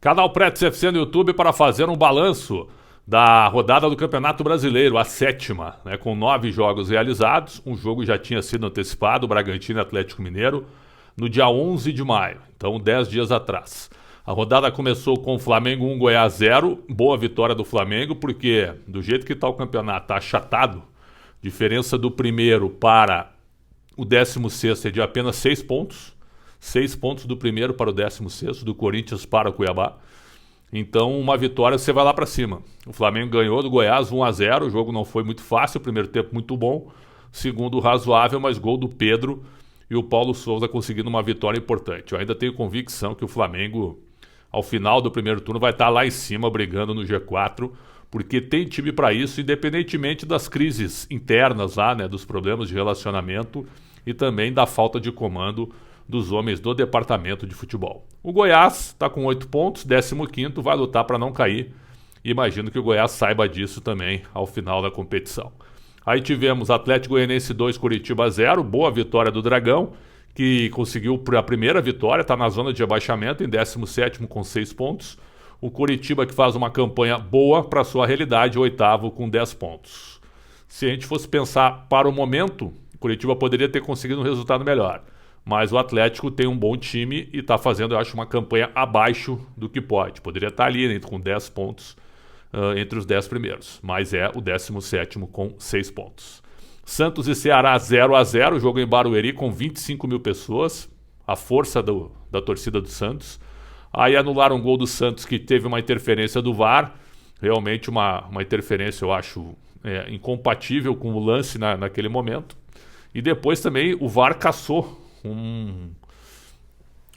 Canal Pretos FC no YouTube para fazer um balanço da rodada do Campeonato Brasileiro, a 7ª, né, com 9 jogos realizados. Um jogo já tinha sido antecipado, o Bragantino e Atlético Mineiro, no dia 11 de maio, então 10 dias atrás. A rodada começou com o Flamengo 1, Goiás 0, boa vitória do Flamengo, porque do jeito que está o campeonato, está achatado, diferença do primeiro para o 16º é de apenas 6 pontos, 6 pontos do primeiro para o 16º, do Corinthians para o Cuiabá. Então, uma vitória, você vai lá para cima. O Flamengo ganhou do Goiás 1-0, o jogo não foi muito fácil, o primeiro tempo muito bom, segundo razoável, mas gol do Pedro e o Paulo Souza conseguindo uma vitória importante. Eu ainda tenho convicção que o Flamengo, ao final do primeiro turno, vai estar lá em cima brigando no G4, porque tem time para isso, independentemente das crises internas lá, né, dos problemas de relacionamento e também da falta de comando dos homens do departamento de futebol. O Goiás está com 8 pontos, 15º, vai lutar para não cair. Imagino que o Goiás saiba disso também ao final da competição. Aí tivemos Atlético Goianiense 2, Curitiba 0, boa vitória do Dragão, que conseguiu a primeira vitória, está na zona de rebaixamento, em 17º com 6 pontos. O Curitiba, que faz uma campanha boa para sua realidade, 8º com 10 pontos. Se a gente fosse pensar para o momento, o Curitiba poderia ter conseguido um resultado melhor. Mas o Atlético tem um bom time e está fazendo, eu acho, uma campanha abaixo do que pode. Poderia estar ali, né, com 10 pontos entre os 10 primeiros. Mas é o 17º com 6 pontos. Santos e Ceará 0-0, jogo em Barueri com 25 mil pessoas. A força da torcida do Santos. Aí anularam um gol do Santos que teve uma interferência do VAR. Realmente uma interferência, eu acho, incompatível com o lance naquele momento. E depois também o VAR cassou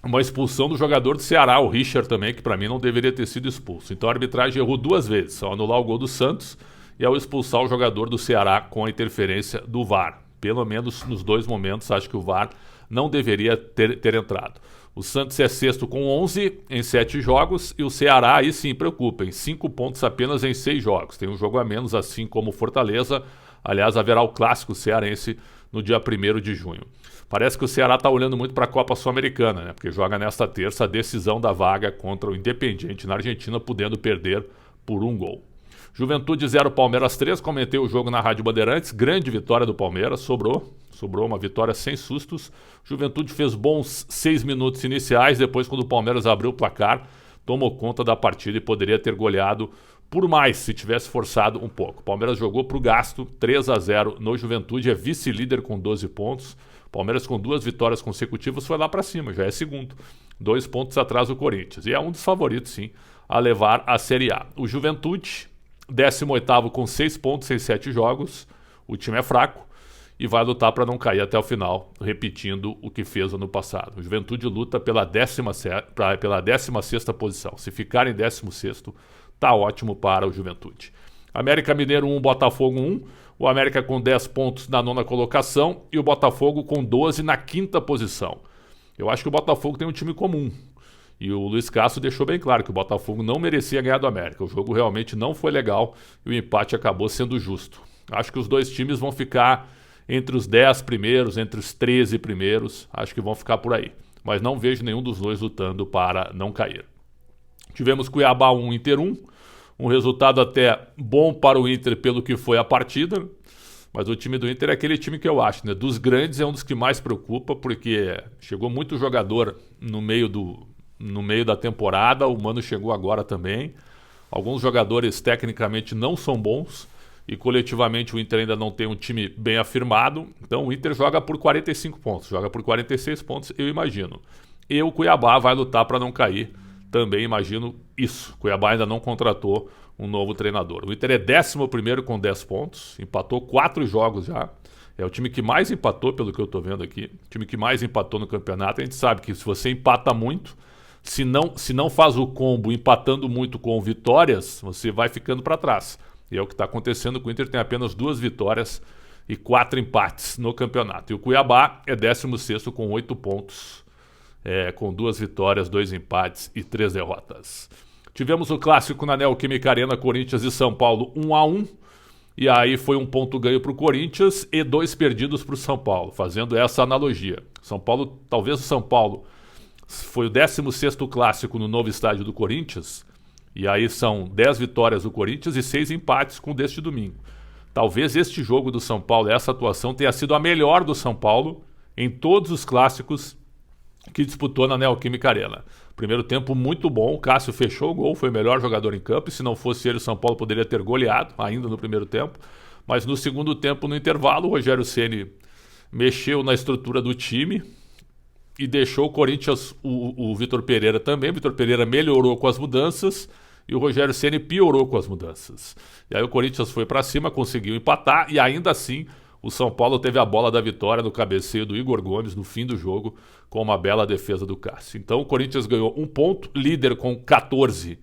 uma expulsão do jogador do Ceará, o Richard também, que para mim não deveria ter sido expulso. Então a arbitragem errou 2 vezes, ao anular o gol do Santos e ao expulsar o jogador do Ceará com a interferência do VAR. Pelo menos nos 2 momentos, acho que o VAR não deveria ter entrado. O Santos é 6º com 11 em 7 jogos e o Ceará, aí sim, preocupa, 5 pontos apenas em 6 jogos. Tem um jogo a menos, assim como o Fortaleza. Aliás, haverá o clássico cearense no dia 1º de junho. Parece que o Ceará está olhando muito para a Copa Sul-Americana, né? Porque joga nesta terça a decisão da vaga contra o Independiente na Argentina, podendo perder por 1 gol. Juventude 0, Palmeiras 3, comentei o jogo na Rádio Bandeirantes, grande vitória do Palmeiras, sobrou uma vitória sem sustos. Juventude fez bons 6 minutos iniciais, depois quando o Palmeiras abriu o placar, tomou conta da partida e poderia ter goleado por mais se tivesse forçado um pouco. O Palmeiras jogou para o gasto, 3-0 no Juventude, é vice-líder com 12 pontos. Palmeiras com 2 vitórias consecutivas foi lá para cima, já é segundo. 2 pontos atrás do Corinthians. E é um dos favoritos, sim, a levar a Série A. O Juventude, 18º com 6 pontos em 7 jogos. O time é fraco e vai lutar para não cair até o final, repetindo o que fez ano passado. O Juventude luta pela 16ª posição. Se ficar em 16º, tá ótimo para o Juventude. América Mineiro 1, Botafogo 1. O América com 10 pontos na 9ª colocação e o Botafogo com 12 na 5ª posição. Eu acho que o Botafogo tem um time comum. E o Luiz Castro deixou bem claro que o Botafogo não merecia ganhar do América. O jogo realmente não foi legal e o empate acabou sendo justo. Acho que os 2 times vão ficar entre os 10 primeiros, entre os 13 primeiros. Acho que vão ficar por aí. Mas não vejo nenhum dos 2 lutando para não cair. Tivemos Cuiabá 1, Inter 1. Um resultado até bom para o Inter pelo que foi a partida, mas o time do Inter é aquele time que eu acho, né? Dos grandes é um dos que mais preocupa, porque chegou muito jogador no meio da temporada, o Mano chegou agora também. Alguns jogadores tecnicamente não são bons e coletivamente o Inter ainda não tem um time bem afirmado, então o Inter joga por 45 pontos, joga por 46 pontos, eu imagino. E o Cuiabá vai lutar para não cair. Também imagino isso. Cuiabá ainda não contratou um novo treinador. O Inter é 11º com 10 pontos. Empatou 4 jogos já. É o time que mais empatou, pelo que eu estou vendo aqui. O time que mais empatou no campeonato. A gente sabe que se você empata muito, se não faz o combo empatando muito com vitórias, você vai ficando para trás. E é o que está acontecendo com o Inter. Tem apenas 2 vitórias e 4 empates no campeonato. E o Cuiabá é 16º com 8 pontos. Com 2 vitórias, 2 empates e 3 derrotas. Tivemos o clássico na Neoquímica Arena, Corinthians e São Paulo 1-1. E aí foi 1 ponto ganho para o Corinthians e 2 perdidos para o São Paulo, fazendo essa analogia. Talvez o São Paulo Foi o 16º clássico no novo estádio do Corinthians. E aí são 10 vitórias do Corinthians e 6 empates com o deste domingo. Talvez este jogo do São Paulo, essa atuação, tenha sido a melhor do São Paulo em todos os clássicos que disputou na Neoquímica Arena. Primeiro tempo muito bom, o Cássio fechou o gol, foi o melhor jogador em campo, e se não fosse ele, o São Paulo poderia ter goleado ainda no primeiro tempo. Mas no segundo tempo, no intervalo, o Rogério Ceni mexeu na estrutura do time e deixou o Corinthians, o Vitor Pereira também. O Vitor Pereira melhorou com as mudanças e o Rogério Ceni piorou com as mudanças. E aí o Corinthians foi para cima, conseguiu empatar e ainda assim o São Paulo teve a bola da vitória no cabeceio do Igor Gomes no fim do jogo, com uma bela defesa do Cássio. Então o Corinthians ganhou 1 ponto, líder com 14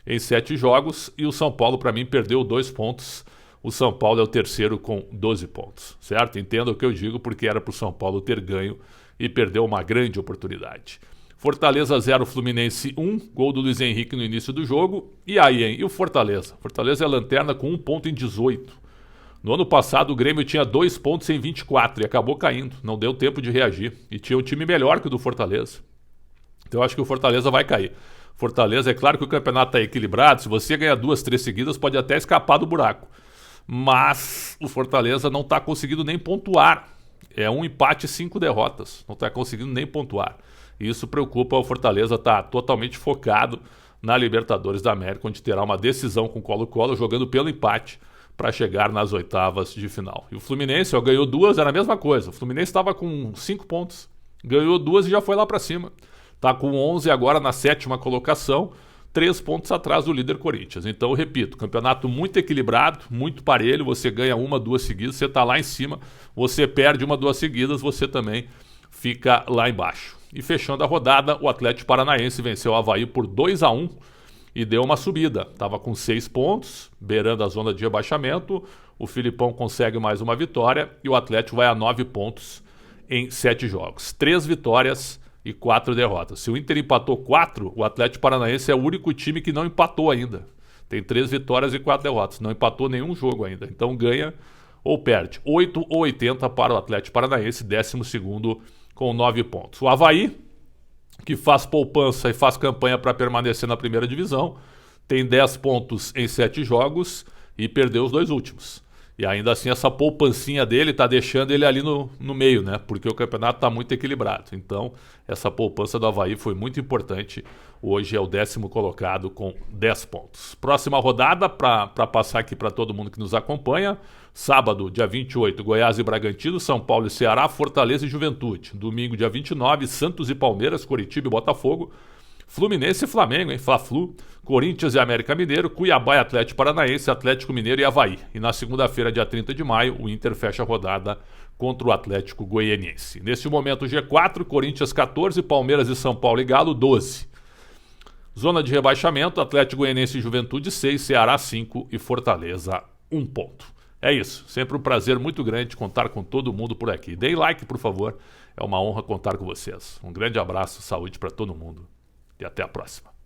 em 7 jogos, e o São Paulo, para mim, perdeu 2 pontos. O São Paulo é o terceiro com 12 pontos, certo? Entenda o que eu digo, porque era para o São Paulo ter ganho e perdeu uma grande oportunidade. Fortaleza 0, Fluminense 1, gol do Luiz Henrique no início do jogo. E aí, hein? E o Fortaleza? Fortaleza é lanterna com 1 ponto em 18. No ano passado, o Grêmio tinha 2 pontos em 24 e acabou caindo. Não deu tempo de reagir. E tinha um time melhor que o do Fortaleza. Então eu acho que o Fortaleza vai cair. Fortaleza, é claro que o campeonato está equilibrado. Se você ganhar 2, 3 seguidas, pode até escapar do buraco. Mas o Fortaleza não está conseguindo nem pontuar. É 1 empate e 5 derrotas. Não está conseguindo nem pontuar. E isso preocupa. O Fortaleza está totalmente focado na Libertadores da América, onde terá uma decisão com o Colo-Colo, jogando pelo empate para chegar nas oitavas de final. E o Fluminense, ó, ganhou 2, era a mesma coisa. O Fluminense estava com 5 pontos, ganhou 2 e já foi lá para cima. Está com 11 agora na 7ª colocação, 3 pontos atrás do líder Corinthians. Então, eu repito, campeonato muito equilibrado, muito parelho. Você ganha 1, 2 seguidas, você está lá em cima. Você perde 1, 2 seguidas, você também fica lá embaixo. E fechando a rodada, o Atlético Paranaense venceu o Avaí por 2-1 e deu uma subida. Estava com 6 pontos, beirando a zona de rebaixamento. O Filipão consegue mais uma vitória e o Atlético vai a 9 pontos em 7 jogos. 3 vitórias e 4 derrotas. Se o Inter empatou 4, o Atlético Paranaense é o único time que não empatou ainda. Tem 3 vitórias e 4 derrotas. Não empatou nenhum jogo ainda. Então ganha ou perde. 8 ou 80 para o Atlético Paranaense, 12º com 9 pontos. O Avaí, que faz poupança e faz campanha para permanecer na primeira divisão, tem 10 pontos em 7 jogos e perdeu os 2 últimos. E ainda assim essa poupancinha dele está deixando ele ali no meio, né? Porque o campeonato está muito equilibrado. Então essa poupança do Avaí foi muito importante. Hoje é o 10º colocado com 10 pontos. Próxima rodada, para passar aqui para todo mundo que nos acompanha. Sábado, dia 28, Goiás e Bragantino, São Paulo e Ceará, Fortaleza e Juventude. Domingo, dia 29, Santos e Palmeiras, Coritiba e Botafogo. Fluminense e Flamengo, hein? Fla-Flu, Corinthians e América Mineiro, Cuiabá e Atlético Paranaense, Atlético Mineiro e Avaí. E na segunda-feira, dia 30 de maio, o Inter fecha a rodada contra o Atlético Goianiense. Neste momento, G4, Corinthians 14, Palmeiras e São Paulo e Galo 12. Zona de rebaixamento, Atlético Goianiense e Juventude 6, Ceará 5 e Fortaleza 1 ponto. É isso, sempre um prazer muito grande contar com todo mundo por aqui. Deem like, por favor, é uma honra contar com vocês. Um grande abraço, saúde para todo mundo e até a próxima.